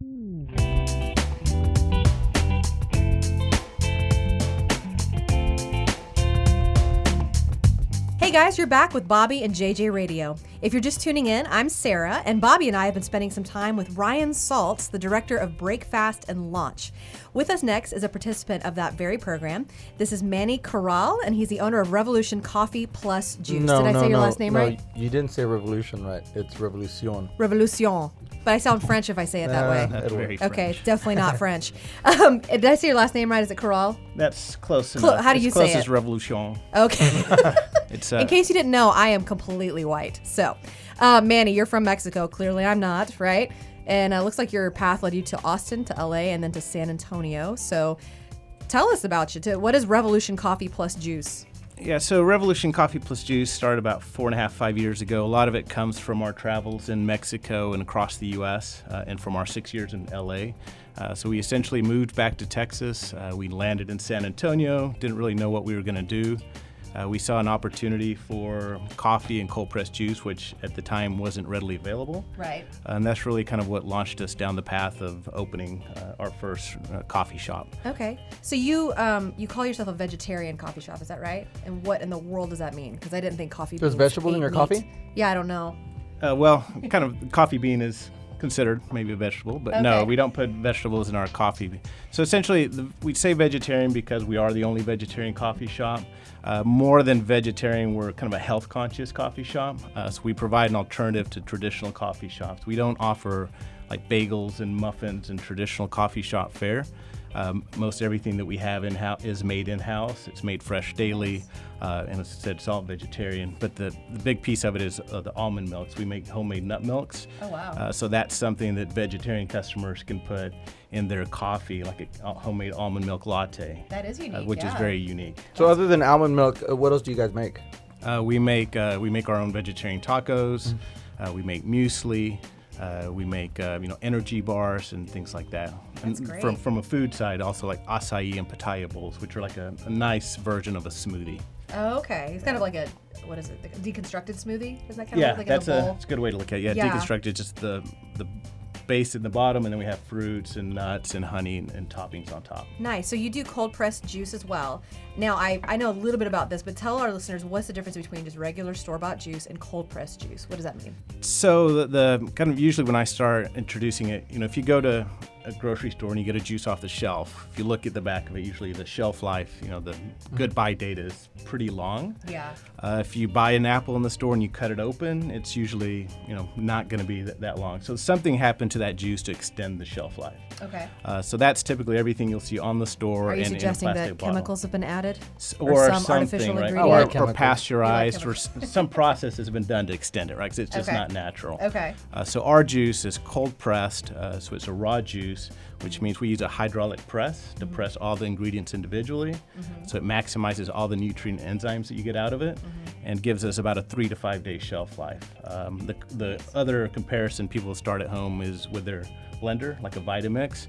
Hey guys, you're back with Bobby and JJ Radio. If you're just tuning in, I'm Sarah, and Bobby and I have been spending some time with Ryan Saltz, the director of Break Fast and Launch. With us next is a participant of that very program. This is Manny Corral, and he's the owner of Revolution Coffee Plus Juice. Did I say your last name right? You didn't say Revolution right. It's Revolucion. Revolution. But I sound French if I say it that way. That's very French. Okay, it's definitely not French. Did I say your last name right? Is it Corral? That's close enough. How do you say it? Close as Revolution. Okay. It's in case you didn't know, I am completely white. So, Manny, you're from Mexico. Clearly, I'm not, right? And it looks like your path led you to Austin, to LA, and then to San Antonio. So, tell us about you. What is Revolution Coffee Plus Juice? Yeah, so Revolution Coffee Plus Juice started about 4.5, 5 years ago. A lot of it comes from our travels in Mexico and across the U.S. And from our 6 years in L.A. So we essentially moved back to Texas. We landed in San Antonio, didn't really know what we were going to do. We saw an opportunity for coffee and cold pressed juice, which at the time wasn't readily available. Right. And that's really kind of what launched us down the path of opening our first coffee shop. Okay. So you call yourself a vegetarian coffee shop, is that right? And what in the world does that mean? Because I didn't think coffee beans. There's vegetables in your meat. coffee? Yeah, I don't know. Well, kind of coffee bean is considered maybe a vegetable, but no, we don't put vegetables in our coffee. So essentially, we say vegetarian because we are the only vegetarian coffee shop. More than vegetarian, we're kind of a health-conscious coffee shop. So we provide an alternative to traditional coffee shops. We don't offer like bagels and muffins and traditional coffee shop fare. Most everything that we have in-house is made in-house. It's made fresh daily, and as I said, it's all vegetarian. But the big piece of it is the almond milks. We make homemade nut milks. Oh, wow. So that's something that vegetarian customers can put in their coffee, like a homemade almond milk latte. That is unique, which is very unique. So other than almond milk, what else do you guys make? We make our own vegetarian tacos. We make muesli. We make energy bars and things like that. That's and great. From a food side, also like acai and pitaya bowls, which are like a nice version of a smoothie. Oh, okay. It's kind of like a, what is it, a deconstructed smoothie? Is that kind Yeah, of like that's in a bowl? a good way to look at it. Yeah, deconstructed, just the base in the bottom, and then we have fruits and nuts and honey and toppings on top. Nice. So you do cold pressed juice as well. Now, I know a little bit about this, but tell our listeners, what's the difference between just regular store-bought juice and cold pressed juice? What does that mean? So the kind of usually when I start introducing it, if you go to a grocery store and you get a juice off the shelf, if you look at the back of it, usually the shelf life, the goodbye date is pretty long. Yeah. If you buy an apple in the store and you cut it open, it's usually, not going to be that long. So something happened to that juice to extend the shelf life. Okay. So that's typically everything you'll see on the store. Are you in a suggesting plastic that bottle. chemicals have been added? Or some something, artificial right? ingredient? Or pasteurized, or chemicals. some process has been done to extend it, right? Because it's just not natural. Okay. So our juice is cold pressed, so it's a raw juice, which means we use a hydraulic press to press all the ingredients individually. So it maximizes all the nutrient enzymes that you get out of it and gives us about a 3 to 5 day shelf life. The other comparison people start at home is with their blender, like a Vitamix.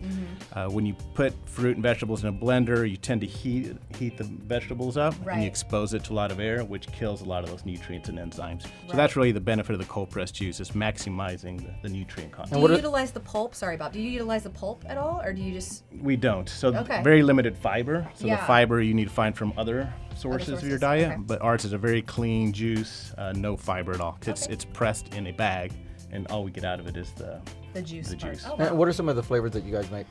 When you put fruit and vegetables in a blender, you tend to heat the vegetables up, and you expose it to a lot of air, which kills a lot of those nutrients and enzymes. So that's really the benefit of the cold pressed juice, is maximizing the nutrient content. Do you utilize the pulp? Sorry, Bob. Do you utilize the pulp at all, or do you just? We don't. So very limited fiber. So the fiber you need to find from other sources of your diet. Okay. But ours is a very clean juice, no fiber at all. It's pressed in a bag, and all we get out of it is the juice. Oh, wow. And what are some of the flavors that you guys make?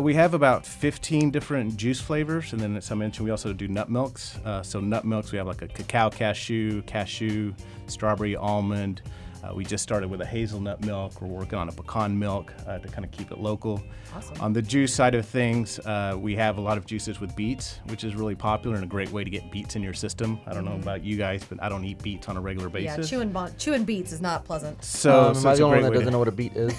We have about 15 different juice flavors, and then as I mentioned, we also do nut milks. So nut milks, we have like a cacao cashew, strawberry, almond. We just started with a hazelnut milk. We're working on a pecan milk to kind of keep it local. Awesome. On the juice side of things, we have a lot of juices with beets, which is really popular and a great way to get beets in your system. I don't know about you guys, but I don't eat beets on a regular basis. Yeah, chewing beets is not pleasant. So am I the only one that doesn't know what a beet is?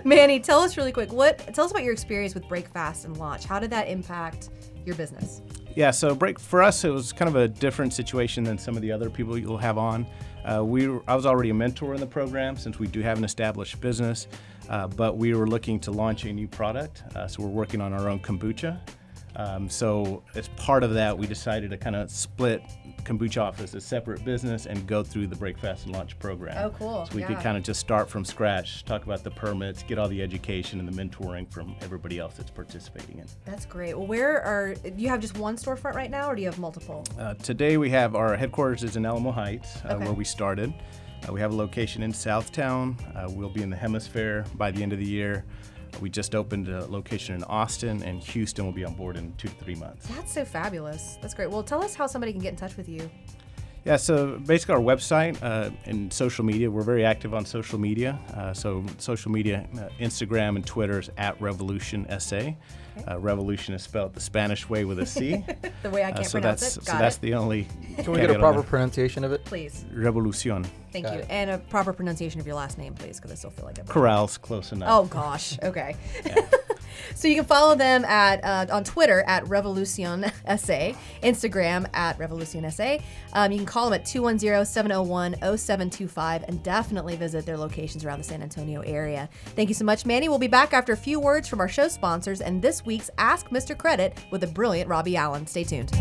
Manny, tell us really quick. Tell us about your experience with Break Fast and Launch. How did that impact your business? Yeah, so for us, it was kind of a different situation than some of the other people you'll have on. I was already a mentor in the program since we do have an established business, but we were looking to launch a new product. So we're working on our own kombucha. So as part of that, we decided to kind of split Kombucha Off as a separate business and go through the Breakfast and Launch program. Oh, cool. So we could kind of just start from scratch, talk about the permits, get all the education and the mentoring from everybody else that's participating in. That's great. Well, do you have just one storefront right now, or do you have multiple? Today we have our headquarters is in Alamo Heights, Okay. where we started. We have a location in Southtown. We'll be in the Hemisphere by the end of the year. We just opened a location in Austin, and Houston will be on board in 2 to 3 months. That's so fabulous. That's great. Well, tell us how somebody can get in touch with you. Yeah, so basically our website and social media, we're very active on social media. So social media, Instagram and Twitter is @RevolutionSA. Revolution is spelled the Spanish way with a C. The way I can't pronounce it. So that's the only. Can we get a proper pronunciation of it? Please. Revolucion. Thank you. And a proper pronunciation of your last name, please, because I still feel like I'm Corral's close enough. Oh, gosh. Okay. So you can follow them on Twitter @RevolucionSA, Instagram @RevolucionSA. You can call them at 210-701-0725 and definitely visit their locations around the San Antonio area. Thank you so much, Manny. We'll be back after a few words from our show sponsors and this week's Ask Mr. Credit with the brilliant Robbie Allen. Stay tuned.